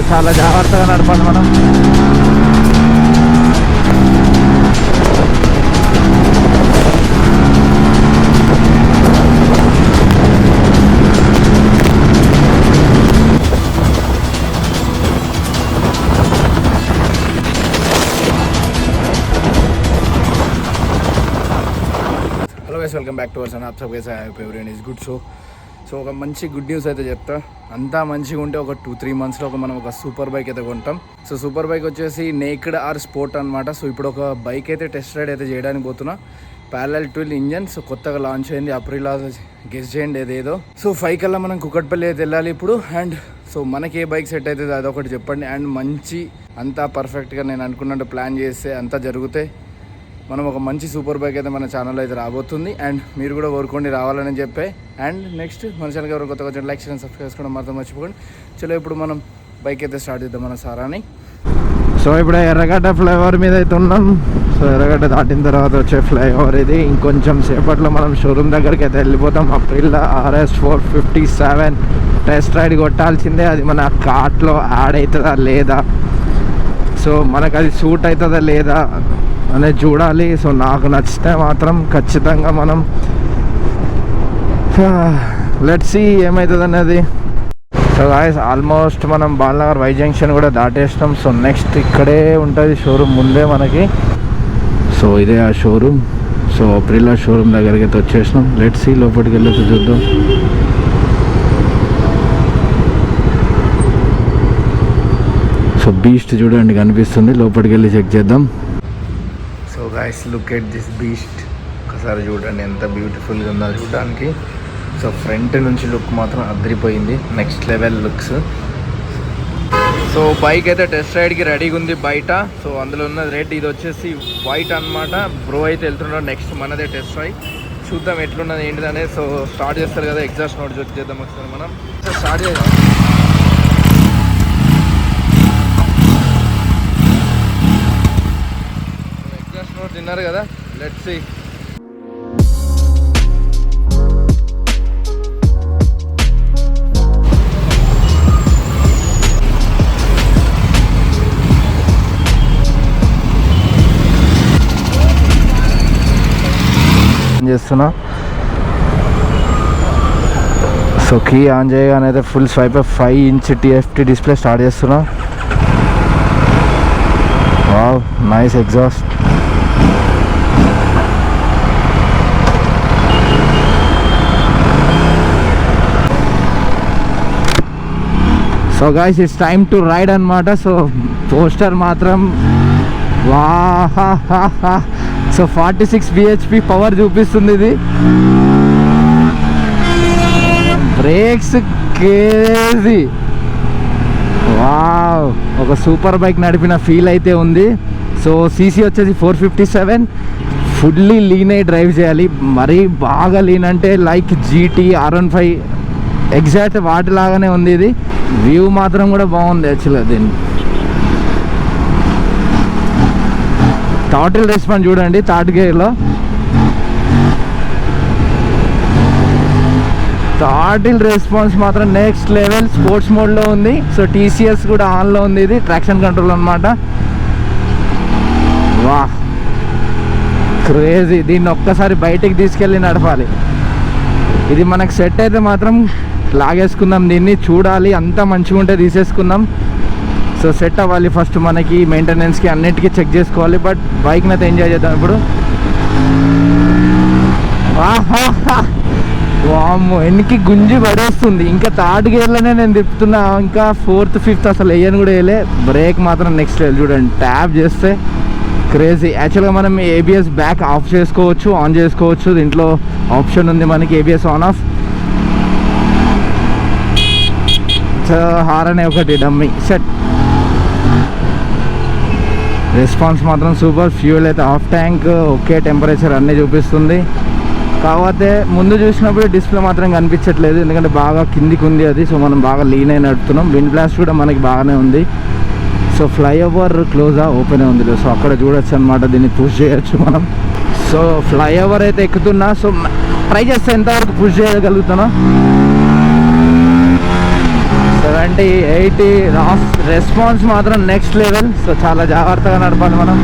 చాలా జాగ్రత్తగా నడపాలి మనం. Welcome back to our channel. Sub guys I hope everyone is good. So ఒక మంచి గుడ్ న్యూస్ అయితే చెప్తా. అంతా మంచిగా ఉంటే ఒక 2-3 monthsలో మనం ఒక సూపర్ బైక్ అయితే కొంటాం. సో సూపర్ బైక్ వచ్చేసి నేక్డ్ ఆర్ స్పోర్ట్ అనమాట. సో ఇప్పుడు ఒక బైక్ అయితే టెస్ట్ రైడ్ అయితే చేయడానికి పోతున్నా. Parallel twin engine. సో కొత్తగా లాంచ్ అయింది. అప్రిల్ గెస్ చేయండి ఏదేదో. సో 5 కల్లా మనం కుకట్పల్లి అయితే వెళ్ళాలి ఇప్పుడు. అండ్ సో మనకి ఏ బైక్ సెట్ అవుతుంది అదొకటి చెప్పండి. అండ్ మంచి అంతా పర్ఫెక్ట్గా నేను అనుకున్నట్టు ప్లాన్ చేస్తే అంతా జరిగితే మనం ఒక మంచి సూపర్ బైక్ అయితే మన ఛానల్లో అయితే రాబోతుంది. అండ్ మీరు కూడా కోరుకోండి రావాలని చెప్పే. అండ్ నెక్స్ట్ మన ఛానల్కి ఎవరు కొత్తగా వచ్చి లైక్ చేయండి, సబ్స్క్రైబ్ చేసుకోవడం మాత్రం మర్చిపోకండి. చలో ఇప్పుడు మనం బైక్ అయితే స్టార్ట్ చేద్దాం మన సారాని. సో ఇప్పుడు ఎర్రగడ్డ ఫ్లైఓవర్ మీద అయితే ఉన్నాం. సో ఎర్రగడ్డ దాటిన తర్వాత వచ్చే ఫ్లైఓవర్ ఇది. ఇంకొంచెం సేపట్లో మనం షోరూమ్ దగ్గరికి అయితే వెళ్ళిపోతాం. అప్రిల్ RS 457 టెస్ట్ రైడ్ కొట్టాల్సిందే. అది మన కార్ట్లో యాడ్ అవుతుందా లేదా, సో మనకు అది సూట్ అవుతుందా లేదా అనేది చూడాలి. సో నాకు నచ్చితే మాత్రం ఖచ్చితంగా మనం లెట్స్ సీ ఏమవుతుంది అనేది. సో గాయ్స్ ఆల్మోస్ట్ మనం బాలనగర్ వై జంక్షన్ కూడా దాటేస్తాం. సో నెక్స్ట్ ఇక్కడే ఉంటుంది షోరూమ్ ముందే మనకి. సో ఇదే ఆ షోరూమ్. సో అప్రిల్ షోరూమ్ దగ్గరికి అయితే వచ్చేసినాం. లెట్స్ సీ లోపలికి వెళ్ళి చూద్దాం. సో బీస్ట్ చూడండి కనిపిస్తుంది, లోపలికి వెళ్ళి చెక్ చేద్దాం. So guys look at this beast. ఒకసారి చూడండి ఎంత బ్యూటిఫుల్గా ఉందో చూడడానికి. సో ఫ్రంట్ నుంచి లుక్ మాత్రం అదిరిపోయింది, next level looks. So bike అయితే టెస్ట్ రైడ్కి రెడీగా ఉంది బయట. సో అందులో ఉన్న రేట్ ఇది వచ్చేసి వైట్ అనమాట. బ్రో అయితే వెళ్తున్నాడు. నెక్స్ట్ మనదే టెస్ట్ రైడ్ చూద్దాం ఎట్లున్నది ఏంటిది అనేది. సో స్టార్ట్ చేస్తారు కదా, ఎగ్జాస్ట్ నోట్ చెక్ చేద్దాం ఒకసారి మనం. సో స్టార్ట్ చేద్దాం. తిన్నారు కదా, లెట్స్ సీ. చేస్తున్నా. సో కీ ఆన్ చేయగానే అయితే full swipe 5-inch TFT display start చేస్తున్నా. Wow nice exhaust. So guys it's time to ride అనమాట. సో పోస్టర్ మాత్రం వాహా. సో 46 bhp పవర్ చూపిస్తుంది ఇది. Brakes crazy. వావ్ ఒక సూపర్ బైక్ నడిపిన ఫీల్ అయితే ఉంది. సో సీసీ వచ్చేసి 457. ఫుల్లీ లీన్ అయి డ్రైవ్ చేయాలి. మరీ బాగా లీన్ అంటే లైక్ GT R15 ఎగ్జాక్ట్ వాటిలాగానే ఉంది ఇది. వ్యూ మాత్రం కూడా బాగుంది యాక్చువల్గా. దీన్ని థ్రాటిల్ రెస్పాన్స్ చూడండి, థర్డ్ గేర్లో థ్రాటిల్ రెస్పాన్స్ మాత్రం నెక్స్ట్ లెవెల్. స్పోర్ట్స్ మోడ్లో ఉంది. సో TCS కూడా ఆన్లో ఉంది. ఇది ట్రాక్షన్ కంట్రోల్ అనమాట. వా క్రేజీ. దీన్ని ఒక్కసారి బయటికి తీసుకెళ్ళి నడపాలి. ఇది మనకు సెట్ అయితే మాత్రం లాగేసుకుందాం. దీన్ని చూడాలి, అంతా మంచిగా ఉంటే తీసేసుకుందాం. సో సెట్ అవ్వాలి ఫస్ట్ మనకి, మెయింటెనెన్స్కి అన్నిటికీ చెక్ చేసుకోవాలి. బట్ బైక్ని అయితే ఎంజాయ్ చేద్దాం ఇప్పుడు. వామ్మో ఎన్నికి గుంజి పడేస్తుంది. ఇంకా థర్డ్ గేర్లోనే నేను తిప్పుతున్నా. ఇంకా 4th 5th అసలు వేయని కూడా వేయలే. బ్రేక్ మాత్రం నెక్స్ట్ లెవెల్ చూడండి. ట్యాప్ చేస్తే క్రేజీ. యాక్చువల్గా మనం ABS బ్యాక్ ఆఫ్ చేసుకోవచ్చు, ఆన్ చేసుకోవచ్చు. దీంట్లో ఆప్షన్ ఉంది మనకి ABS ఆన్ ఆఫ్. హారన్ ఒకటి డమ్మీ సెట్. రెస్పాన్స్ మాత్రం సూపర్. ఫ్యూయల్ అయితే హాఫ్ ట్యాంక్ ఓకే. టెంపరేచర్ అన్నీ చూపిస్తుంది. కాకపోతే ముందు చూసినప్పుడు డిస్ప్లే మాత్రం కనిపించట్లేదు, ఎందుకంటే బాగా కిందికి ఉంది అది. సో మనం బాగా లీన్ అయి నడుపుతున్నాం. విండ్ బ్లాస్ట్ కూడా మనకి బాగానే ఉంది. సో ఫ్లైఓవర్ క్లోజా ఓపెన్ ఉంది. సో అక్కడ చూడొచ్చు అనమాట. దీన్ని పుష్ చేయొచ్చు మనం. సో ఫ్లైఓవర్ అయితే ఎక్కుతున్నా. సో ట్రై చేస్తే ఎంతవరకు పుష్ చేయగలుగుతానో. 70, 80 రెస్పాన్స్ మాత్రం నెక్స్ట్ లెవెల్. సో చాలా జాగ్రత్తగా నడపాలి మనం.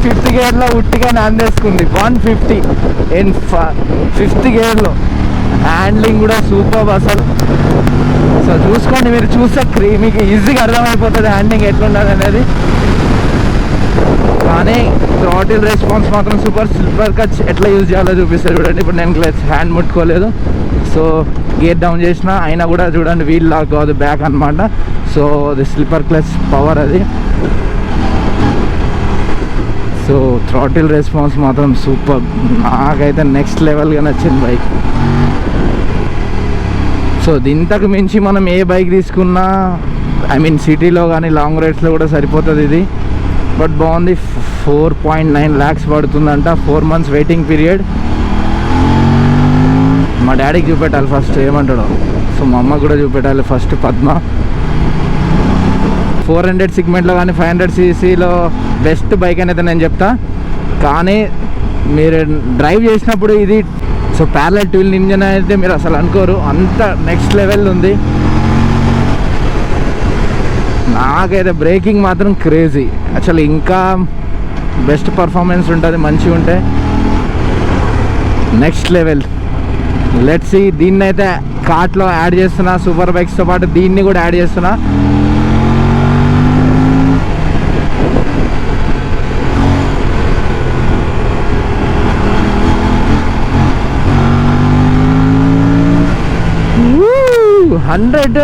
ఫిఫ్త్ గేర్లో ఉట్టిగా నాందేసుకుంది. 150 ఇన్ 5th గేర్లో. హ్యాండ్లింగ్ కూడా సూపర్ అసలు. సో చూసుకోండి, మీరు చూస్తే మీకు ఈజీగా అర్థమైపోతుంది హ్యాండ్లింగ్ ఎట్లున్నది అనేది. కానీ థ్రాటిల్ రెస్పాన్స్ మాత్రం సూపర్. స్లిప్పర్ క్లచ్ ఎట్లా యూజ్ చేయాలో చూపిస్తారు చూడండి. ఇప్పుడు నేను క్లచ్ హ్యాండ్ ముట్టుకోలేదు, సో గేర్ డౌన్ చేసిన అయినా కూడా చూడండి వీల్ లాక్ కాదు, బ్యాక్ అనమాట. సో అది స్లిప్పర్ క్లచ్ పవర్ అది. సో థ్రాటిల్ రెస్పాన్స్ మాత్రం సూపర్. నాకైతే నెక్స్ట్ లెవెల్గా నచ్చింది బైక్. సో ఇంతకు మించి మనం ఏ బైక్ తీసుకున్నా, ఐ మీన్ సిటీలో కానీ లాంగ్ రైడ్స్లో కూడా సరిపోతుంది ఇది. బట్ బాగుంది. 4.9 lakhs పడుతుందంట. 4 months వెయిటింగ్ పీరియడ్. మా డాడీకి చూపెట్టాలి ఫస్ట్ ఏమంటాడో. సో మా అమ్మకు కూడా చూపెట్టాలి ఫస్ట్. పద్మ 400 సెగ్మెంట్లో కానీ 500cc బెస్ట్ బైక్ అనేది నేను చెప్తా. కానీ మీరు డ్రైవ్ చేసినప్పుడు ఇది సో ప్యారలల్ ట్విన్ ఇంజన్ అయితే మీరు అసలు అనుకోరు, అంత నెక్స్ట్ లెవెల్ ఉంది. నాకైతే బ్రేకింగ్ మాత్రం క్రేజీ. అసలు ఇంకా బెస్ట్ పర్ఫార్మెన్స్ ఉంటుంది మంచిగా ఉంటే. Next level. Let's see. దీన్ని అయితే కార్ట్లో యాడ్ చేస్తున్నా, సూపర్ బైక్స్తో పాటు దీన్ని కూడా యాడ్ చేస్తున్నా. హండ్రెడ్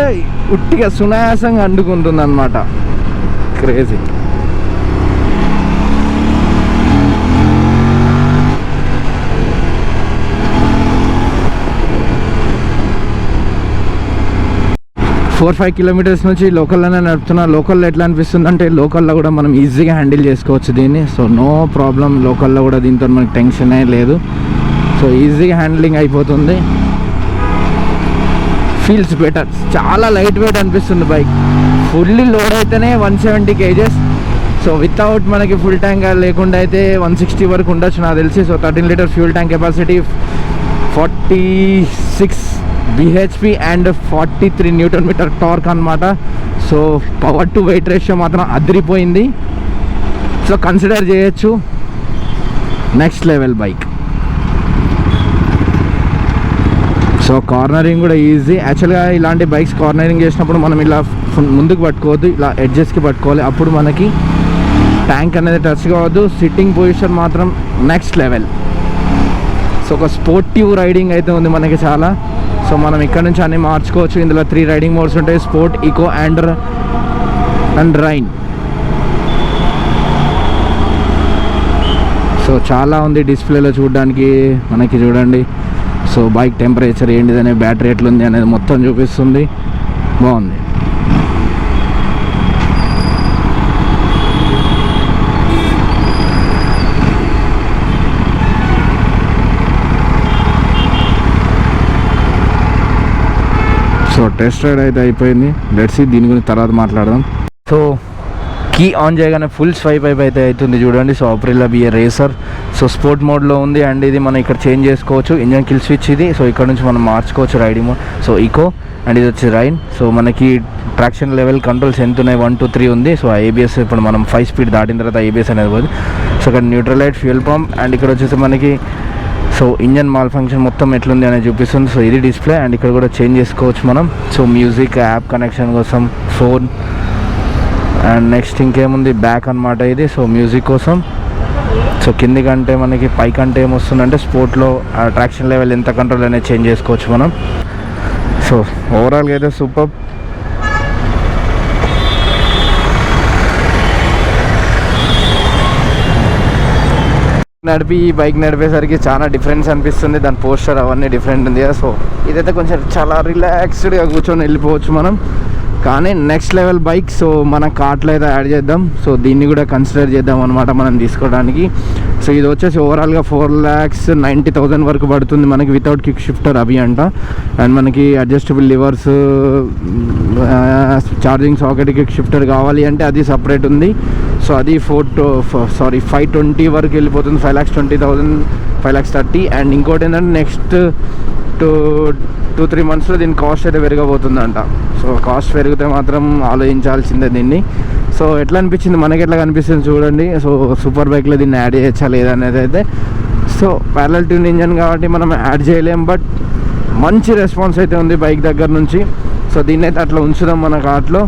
ఉట్టిగా సునాయాసంగా అండుకుంటుంది అన్నమాట. క్రేజీ. ఫోర్ 5 kilometers నుంచి లోకల్లోనే నడుపుతున్నా. లోకల్లో ఎట్లా అనిపిస్తుంది అంటే లోకల్లో కూడా మనం ఈజీగా హ్యాండిల్ చేసుకోవచ్చు దీన్ని. So no problem. లోకల్లో కూడా దీంతో మనకి టెన్షన్ లేదు. సో ఈజీగా హ్యాండ్లింగ్ అయిపోతుంది. Feels better. చాలా లైట్ వెయిట్ అనిపిస్తుంది బైక్. ఫుల్లీ లోడ్ అయితేనే 170 kgs. సో వితౌట్ మనకి ఫుల్ ట్యాంక్ లేకుండా అయితే 160 వరకు ఉండొచ్చు నాకు తెలిసి. So 13 liter fuel tank capacity, 46 bhp and 43 Nm torque అనమాట. So power to weight ratio మాత్రం అదిరిపోయింది. సో కన్సిడర్ చేయొచ్చు. Next level bike. So cornering కూడా ఈజీ. యాక్చువల్గా ఇలాంటి బైక్స్ కార్నరింగ్ చేసినప్పుడు మనం ఇలా ముందుకు పట్టుకోవద్దు, ఇలా ఎడ్జెస్కి పట్టుకోవాలి. అప్పుడు మనకి ట్యాంక్ అనేది టచ్ కావద్దు. సిట్టింగ్ పొజిషన్ మాత్రం నెక్స్ట్ లెవెల్. సో ఒక స్పోర్టివ్ రైడింగ్ అయితే ఉంది మనకి చాలా. సో మనం ఇక్కడ నుంచి అన్నీ మార్చుకోవచ్చు. ఇందులో 3 రైడింగ్ మోడ్స్ ఉంటాయి: sport, eco and rain. So చాలా ఉంది డిస్ప్లేలో చూడడానికి మనకి. చూడండి, సో బైక్ టెంపరేచర్ ఏంటిదనే, బ్యాటరీ ఎట్లుంది అనేది మొత్తం చూపిస్తుంది. బాగుంది. సో టెస్ట్ రైడ్ అయితే అయిపోయింది. లెట్స్ సీ, దీని గురించి తర్వాత మాట్లాడదాం. సో కీ ఆన్ చేయగానే ఫుల్ స్వైప్ అయితే అవుతుంది చూడండి. సో అప్రిల్లా బిఏ రేసర్. సో స్పోర్ట్ మోడ్లో ఉంది. అండ్ ఇది మనం ఇక్కడ చేంజ్ చేసుకోవచ్చు. ఇంజన్ కిల్ స్విచ్ ఇది. సో ఇక్కడ నుంచి మనం మార్చుకోవచ్చు riding mode. So eco and ఇది వచ్చి రైన్. సో మనకి ట్రాక్షన్ లెవెల్ కంట్రోల్స్ ఎంత ఉన్నాయి? 1 to 3 ఉంది. సో ఏబిఎస్ ఇప్పుడు మనం 5 speed దాటిన తర్వాత ఏబిఎస్ అనేది పోతుంది. సో ఇక్కడ న్యూట్రలైట్, ఫ్యూయల్ పంప్ అండ్ ఇక్కడ వచ్చేసి మనకి సో ఇంజన్ మాల్ ఫంక్షన్ మొత్తం ఎట్లుంది అనేది చూపిస్తుంది. సో ఇది డిస్ప్లే అండ్ ఇక్కడ కూడా చేంజ్ చేసుకోవచ్చు మనం. సో మ్యూజిక్, యాప్ కనెక్షన్ కోసం, ఫోన్ అండ్ నెక్స్ట్ ఇంకేముంది, బ్యాక్ అనమాట ఇది. సో మ్యూజిక్ కోసం. సో కింది కంటే మనకి పై కంటే ఏమొస్తుందంటే స్పోర్ట్లో ట్రాక్షన్ లెవెల్ ఎంత కంట్రోల్ అనేది చేంజ్ చేసుకోవచ్చు మనం. సో ఓవరాల్గా అయితే సూపర్. నడిపి ఈ బైక్ నడిపేసరికి చాలా డిఫరెన్స్ అనిపిస్తుంది. దాని పోస్టర్ అవన్నీ డిఫరెంట్ ఉంది కదా. సో ఇదైతే కొంచెం చాలా రిలాక్స్డ్గా కూర్చొని వెళ్ళిపోవచ్చు మనం. కానీ నెక్స్ట్ లెవెల్ బైక్. సో మన కార్ట్లో అయితే యాడ్ చేద్దాం. సో దీన్ని కూడా కన్సిడర్ చేద్దాం అనమాట మనం తీసుకోవడానికి. సో ఇది వచ్చేసి ఓవరాల్గా 4,90,000 వరకు పడుతుంది మనకి వితౌట్ కిక్ షిఫ్టర్ అవి అంట. అండ్ మనకి adjustable levers, charging socket, kick shifter కావాలి అంటే అది సపరేట్ ఉంది. సో అది 520 వరకు వెళ్ళిపోతుంది, 5,20,000, 5,30,000. అండ్ ఇంకోటి ఏంటంటే నెక్స్ట్ 2-3 మంత్స్లో దీని కాస్ట్ అయితే పెరగబోతుందంట. సో కాస్ట్ పెరిగితే మాత్రం ఆలోచించాల్సిందే దీన్ని. సో ఎట్లా అనిపించింది, మనకి ఎట్లా కనిపిస్తుంది చూడండి. సో సూపర్ బైక్లో దీన్ని యాడ్ చేయొచ్చా లేదా అనేది అయితే. సో ప్యారలల్ ట్యూన్ ఇంజన్ కాబట్టి మనం యాడ్ చేయలేం, బట్ మంచి రెస్పాన్స్ అయితే ఉంది బైక్ దగ్గర నుంచి. సో దీన్ని అయితే అట్లా ఉంచుదాం మన కార్ట్లో.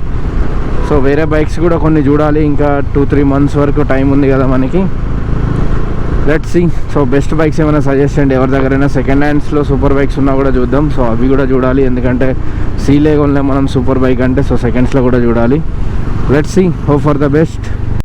సో వేరే బైక్స్ కూడా కొన్ని చూడాలి, ఇంకా 2-3 మంత్స్ వరకు టైం ఉంది కదా మనకి. Let's see. So best bikes ఏమైనా సజెస్ట్ చేయండి ఎవరి దగ్గరైనా. సెకండ్ హ్యాండ్స్లో సూపర్ బైక్స్ ఉన్నా కూడా చూద్దాం. సో అవి కూడా చూడాలి, ఎందుకంటే సీలే కొనలే మనం సూపర్ బైక్ అంటే. సో సెకండ్స్లో కూడా చూడాలి. Let's see, hope for the best.